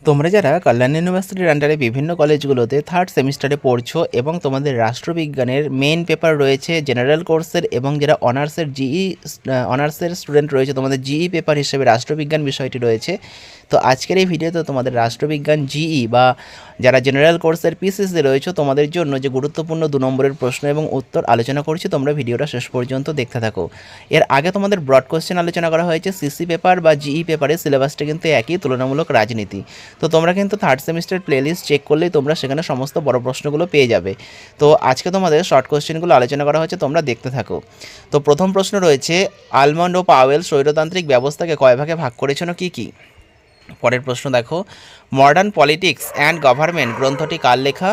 তোমরা যারা কল্যাণ ইউনিভার্সিটির আন্ডারে বিভিন্ন কলেজগুলোতে থার্ড সেমিস্টারে পড়ছো এবং তোমাদের রাষ্ট্রবিজ্ঞানের মেইন পেপার রয়েছে জেনারেল কোর্সের, এবং যারা অনার্সের অনার্সের স্টুডেন্ট রয়েছে তোমাদের জিই পেপার হিসেবে রাষ্ট্রবিজ্ঞান বিষয়টি রয়েছে। তো আজকের এই ভিডিওতে তোমাদের রাষ্ট্রবিজ্ঞান জিই বা যারা জেনারেল কোর্সের পিসিসি রয়েছে তোমাদের জন্য যে গুরুত্বপূর্ণ 2 নম্বরের প্রশ্ন এবং উত্তর আলোচনা করছি, তোমরা ভিডিওটা শেষ পর্যন্ত দেখতে থাকো। এর আগে তোমাদের ব্রড কোশ্চেন আলোচনা করা হয়েছে সিসি পেপার বা জিই পেপারের সিলেবাসটা কিন্তু একই, তুলনামূলক রাজনীতি। তো তোমরা কিন্তু থার্ড সেমিস্টার প্লেলিস্ট চেক করলেই তোমরা সেখানে সমস্ত বড় প্রশ্নগুলো পেয়ে যাবে। তো আজকে তোমাদের শর্ট কোশ্চেনগুলো আলোচনা করা হচ্ছে, তোমরা দেখতে থাকো। তো প্রথম প্রশ্ন রয়েছে, আলমন্ড ও পাওয়েল স্বৈরতান্ত্রিক ব্যবস্থাকে কয় ভাগে ভাগ করেছেন কি কি? পরের প্রশ্ন দেখো, মডার্ন পলিটিক্স অ্যান্ড গভর্নমেন্ট গ্রন্থটি কার লেখা?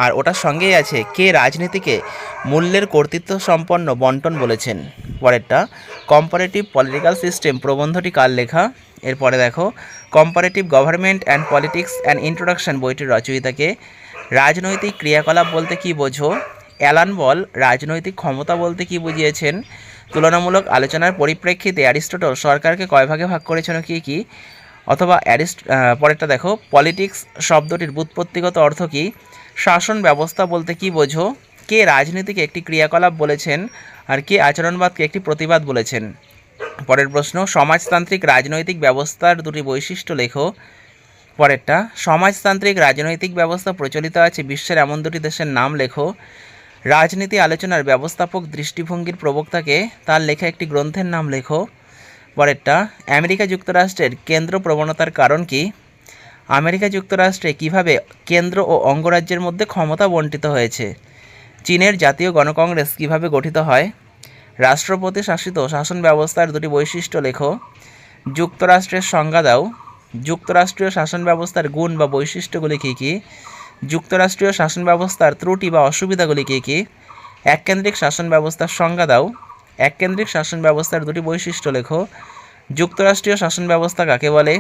আর ওটার সঙ্গেই আছে, কে রাজনীতিকে মূল্যের কর্তৃত্ব সম্পন্ন বন্টন বলেছেন? পরেরটা, কম্পারেটিভ পলিটিক্যাল সিস্টেম প্রবন্ধটি কার লেখা? এরপরে দেখো, comparative government and politics and introduction বইটির রচয়িতাকে? রাজনৈতিক ক্রিয়াকলাপ বলতে কি বোঝো? অ্যালান বল রাজনৈতিক ক্ষমতা বলতে কি বুঝিয়েছেন? তুলনামূলক আলোচনার পরিপ্রেক্ষিতে অ্যারিস্টটল সরকারকে কয় ভাগে ভাগ করেছেন কি কি? অথবা পরেরটা দেখো, পলিটিক্স শব্দটির ব্যুৎপত্তিগত অর্থ কী? শাসন ব্যবস্থা বলতে কি বোঝো? কে রাজনীতিকে একটি ক্রিয়াকলাপ বলেছেন আর কে আচরণবাদকে একটি প্রতিবাদ বলেছেন? পরের প্রশ্ন, সমাজতান্ত্রিক রাজনৈতিক ব্যবস্থার দুটি বৈশিষ্ট্য লেখো। পরেরটা, সমাজতান্ত্রিক রাজনৈতিক ব্যবস্থা প্রচলিত আছে বিশ্বের এমন দুটি দেশের নাম লেখো। রাজনীতি আলোচনার ব্যবস্থাপক দৃষ্টিভঙ্গির প্রবক্তাকে? তার লেখা একটি গ্রন্থের নাম লেখো। পরেরটা, আমেরিকা যুক্তরাষ্ট্রের কেন্দ্র প্রবণতার কারণ কি? আমেরিকা যুক্তরাষ্ট্রে কিভাবে কেন্দ্র ও অঙ্গরাজ্যের মধ্যে ক্ষমতা বণ্টিত হয়েছে? চীনের জাতীয় গণকংগ্রেস কিভাবে গঠিত হয়? রাষ্ট্রপতি শাসিত শাসন ব্যবস্থার দুটি বৈশিষ্ট্য লেখো। যুক্তরাষ্ট্রের সংজ্ঞা দাও। যুক্তরাষ্ট্রীয় শাসন ব্যবস্থার গুণ বা বৈশিষ্ট্যগুলি কী কী? যুক্তরাষ্ট্রীয় শাসন ব্যবস্থার ত্রুটি বা অসুবিধাগুলি কী কী? এককেন্দ্রিক শাসন ব্যবস্থার সংজ্ঞা দাও। এককেন্দ্রিক শাসন ব্যবস্থার দুটি বৈশিষ্ট্য লেখো। যুক্তরাষ্ট্রীয় শাসন ব্যবস্থা কাকে বলে?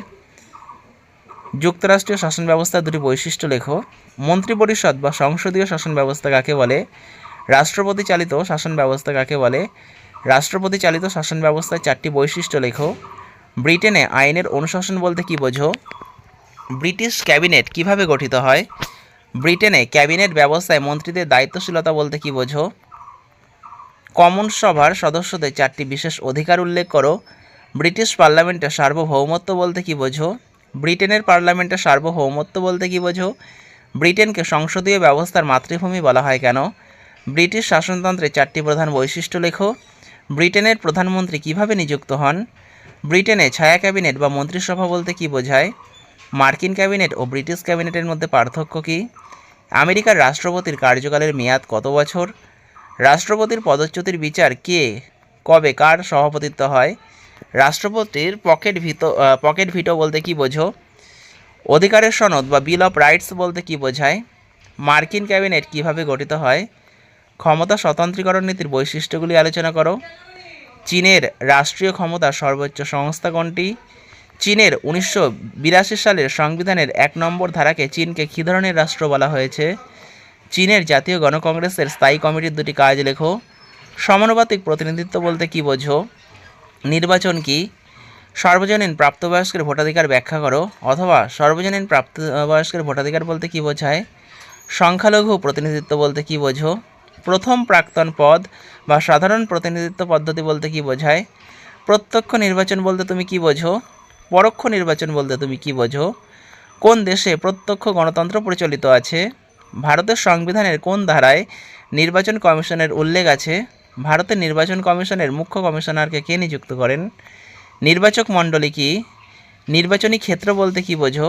যুক্তরাষ্ট্রীয় শাসন ব্যবস্থার দুটি বৈশিষ্ট্য লেখো। মন্ত্রিপরিষদ বা সংসদীয় শাসন ব্যবস্থা কাকে বলে? রাষ্ট্রপতি চালিত শাসন ব্যবস্থা কাকে বলে? রাষ্ট্রপতি চালিত শাসন ব্যবস্থার 4টি বৈশিষ্ট্য লেখো। ব্রিটেনে আইনের অনুশাসন বলতে কী বোঝো? ব্রিটিশ ক্যাবিনেট কিভাবে গঠিত হয়? ব্রিটেনে ক্যাবিনেট ব্যবস্থায় মন্ত্রীদের দায়িত্বশীলতা বলতে কী বোঝো? কমন সভার সদস্যদের 4টি বিশেষ অধিকার উল্লেখ করো। ব্রিটিশ পার্লামেন্টের সার্বভৌমত্ব বলতে কী বোঝো? ব্রিটেনের পার্লামেন্টের সার্বভৌমত্ব বলতে কী বোঝো? ব্রিটেনকে সংসদীয় ব্যবস্থার মাতৃভূমি বলা হয় কেন? ব্রিটিশ শাসনতন্ত্রের 4টি প্রধান বৈশিষ্ট্য লেখো। ব্রিটেনের প্রধানমন্ত্রী কিভাবে নিযুক্ত হন? ব্রিটেনে ছায়া ক্যাবিনেট বা মন্ত্রিসভা বলতে কী বোঝায়? মার্কিন ক্যাবিনেট ও ব্রিটিশ ক্যাবিনেটের মধ্যে পার্থক্য কী? আমেরিকার রাষ্ট্রপতির কার্যকালের মেয়াদ কত বছর? রাষ্ট্রপতির পদচ্যুতির বিচার কে, কবে, কার সভাপতিত্ব হয়? রাষ্ট্রপতির পকেট ভিটো বলতে কী বোঝো? অধিকারের সনদ বা বিল অফ রাইটস বলতে কী বোঝায়? মার্কিন ক্যাবিনেট কিভাবে গঠিত হয়? ক্ষমতা স্বতন্ত্রীকরণ নীতির বৈশিষ্ট্যগুলি আলোচনা করো। চীনের রাষ্ট্রীয় ক্ষমতার সর্বোচ্চ সংস্থা কোনটি? চীনের 1982 সালের সংবিধানের 1 নম্বর ধারাকে চীনকে কী ধরনের রাষ্ট্র বলা হয়েছে? চীনের জাতীয় গণকংগ্রেসের স্থায়ী কমিটির দুটি কাজ লেখো। সমানুপাতিক প্রতিনিধিত্ব বলতে কী বোঝো? নির্বাচন কি? সর্বজনীন প্রাপ্তবয়স্কের ভোটাধিকার ব্যাখ্যা করো। অথবা সর্বজনীন প্রাপ্তবয়স্কের ভোটাধিকার বলতে কী বোঝায়? সংখ্যালঘু প্রতিনিধিত্ব বলতে কী বোঝো? প্রথম প্রাক্তন পদ বা সাধারণ প্রতিনিধিত্ব পদ্ধতি বলতে কী বোঝায়? প্রত্যক্ষ নির্বাচন বলতে তুমি কী বোঝো? পরোক্ষ নির্বাচন বলতে তুমি কী বোঝো? কোন দেশে প্রত্যক্ষ গণতন্ত্র প্রচলিত আছে? ভারতের সংবিধানের কোন ধারায় নির্বাচন কমিশনের উল্লেখ আছে? ভারতের নির্বাচন কমিশনের মুখ্য কমিশনারকে কে নিযুক্ত করেন? নির্বাচক মণ্ডলী কি? নির্বাচনী ক্ষেত্র বলতে কী বোঝো?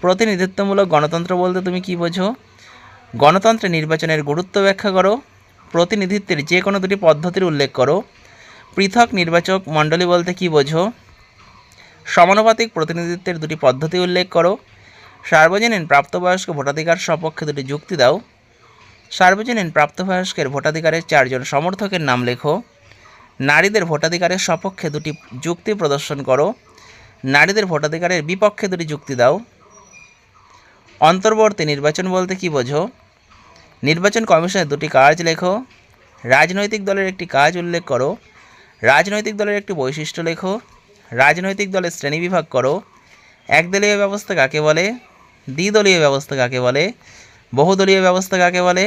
প্রতিনিধিত্বমূলক গণতন্ত্র বলতে তুমি কী বোঝো? গণতন্ত্রে নির্বাচনের গুরুত্ব ব্যাখ্যা করো। প্রতিনিধিত্বের যে কোনো দুটি পদ্ধতির উল্লেখ করো। পৃথক নির্বাচক মণ্ডলী বলতে কী বোঝো? সমানুপাতিক প্রতিনিধিত্বের দুটি পদ্ধতি উল্লেখ করো। সার্বজনীন প্রাপ্তবয়স্ক ভোটাধিকার সপক্ষে দুটি যুক্তি দাও। সার্বজনীন প্রাপ্তবয়স্কের ভোটাধিকারের 4 জন সমর্থকের নাম লেখো। নারীদের ভোটাধিকারের সপক্ষে দুটি যুক্তি প্রদর্শন করো। নারীদের ভোটাধিকারের বিপক্ষে দুটি যুক্তি দাও। অন্তর্বর্তী নির্বাচন বলতে কী বোঝো? নির্বাচন কমিশনের দুটি কাজ লেখো। রাজনৈতিক দলের একটি কাজ উল্লেখ করো। রাজনৈতিক দলের একটি বৈশিষ্ট্য লেখো। রাজনৈতিক দলের শ্রেণীবিভাগ করো। একদলীয় ব্যবস্থা কাকে বলে? দ্বিদলীয় ব্যবস্থা কাকে বলে? বহুদলীয় ব্যবস্থা কাকে বলে?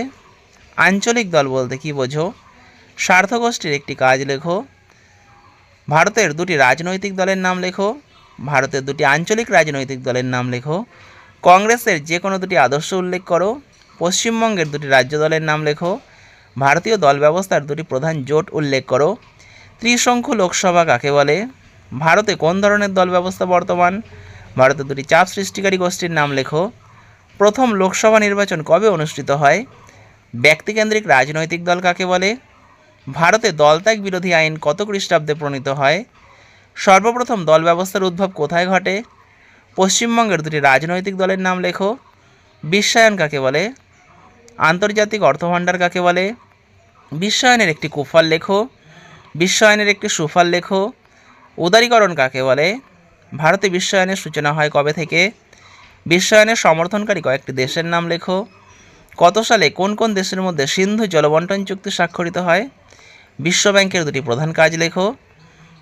আঞ্চলিক দল বলতে কি বোঝো? স্বার্থগোষ্ঠীর একটি কাজ লেখো। ভারতের দুটি রাজনৈতিক দলের নাম লেখো। ভারতের দুটি আঞ্চলিক রাজনৈতিক দলের নাম লেখো। কংগ্রেসের যে কোনো দুটি আদর্শ উল্লেখ করো। পশ্চিমবঙ্গের দুটি রাজ্য দলের নাম লেখো। ভারতীয় দল ব্যবস্থার দুটি প্রধান জোট উল্লেখ করো। ত্রিশঙ্কু লোকসভা কাকে বলে? ভারতে কোন ধরনের দল ব্যবস্থা বর্তমান? ভারতের দুটি চাপ সৃষ্টিকারী গোষ্ঠীর নাম লেখো। প্রথম লোকসভা নির্বাচন কবে অনুষ্ঠিত হয়? ব্যক্তিকেন্দ্রিক রাজনৈতিক দল কাকে বলে? ভারতে দলত্যাগ বিরোধী আইন কত খ্রিস্টাব্দে প্রণীত হয়? সর্বপ্রথম দল ব্যবস্থার উদ্ভব কোথায় ঘটে? পশ্চিমবঙ্গের দুটি রাজনৈতিক দলের নাম লেখো। বিশ্বায়ন কাকে বলে? আন্তর্জাতিক অর্থভাণ্ডার কাকে বলে? বিশ্বায়নের একটি কুফল লেখো। বিশ্বায়নের একটি সুফল লেখো। উদারীকরণ কাকে বলে? ভারতে বিশ্বায়নের সূচনা হয় কবে থেকে? বিশ্বায়নের সমর্থনকারী কয়েকটি দেশের নাম লেখো। কত সালে কোন কোন দেশের মধ্যে সিন্ধু জলবন্টন চুক্তি স্বাক্ষরিত হয়? বিশ্বব্যাংকের দুটি প্রধান কাজ লেখো।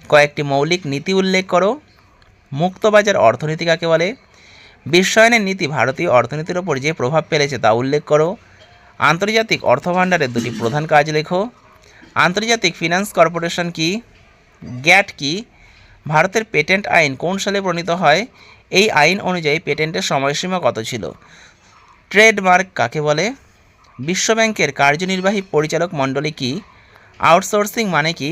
কয়েকটি মৌলিক নীতি উল্লেখ করো। মুক্তবাজার অর্থনীতি কাকে বলে? বিশ্বায়নের নীতি ভারতীয় অর্থনীতির ওপর যে প্রভাব ফেলেছে তা উল্লেখ করো। আন্তর্জাতিক অর্থভাণ্ডারের দুটি প্রধান কাজ লেখো। আন্তর্জাতিক ফিনান্স কর্পোরেশন কি? গ্যাট কি? ভারতের পেটেন্ট আইন কোন সালে প্রণীত হয়? এই আইন অনুযায়ী পেটেন্টের সময়সীমা কত ছিল? ট্রেডমার্ক কাকে বলে? বিশ্বব্যাংকের কার্যনির্বাহী পরিচালক মণ্ডলী কি? আউটসোর্সিং মানে কি?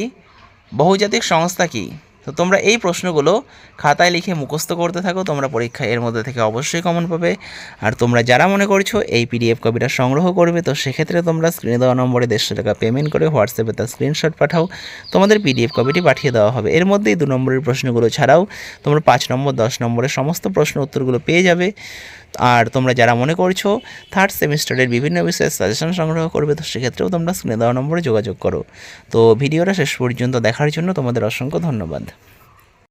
বহুজাতিক সংস্থা কি? তো তোমরা এই প্রশ্নগুলো খাতায় লিখে মুখস্থ করতে থাকো, তোমরা পরীক্ষায় এর মধ্যে থেকে অবশ্যই কমন পাবে। আর তোমরা যারা মনে করছো এই পিডিএফ কপিটা সংগ্রহ করবে, তো সেক্ষেত্রে তোমরা স্ক্রিনে দেওয়া নম্বরে 150 টাকা পেমেন্ট করে হোয়াটসঅ্যাপে তার স্ক্রিনশট পাঠাও, তোমাদের পিডিএফ কপিটি পাঠিয়ে দেওয়া হবে। এর মধ্যেই 2 নম্বরের প্রশ্নগুলো ছাড়াও তোমরা 5 নম্বর 10 নম্বরের সমস্ত প্রশ্ন উত্তরগুলো পেয়ে যাবে। আর তোমরা যারা মনে করছো থার্ড সেমিস্টারের বিভিন্ন বিষয়ে সাজেশন সংগ্রহ করবে, তো সেক্ষেত্রেও তোমরা স্ক্রিনে দেওয়া নম্বরে যোগাযোগ করো। তো ভিডিওটা শেষ পর্যন্ত দেখার জন্য তোমাদের অসংখ্য ধন্যবাদ।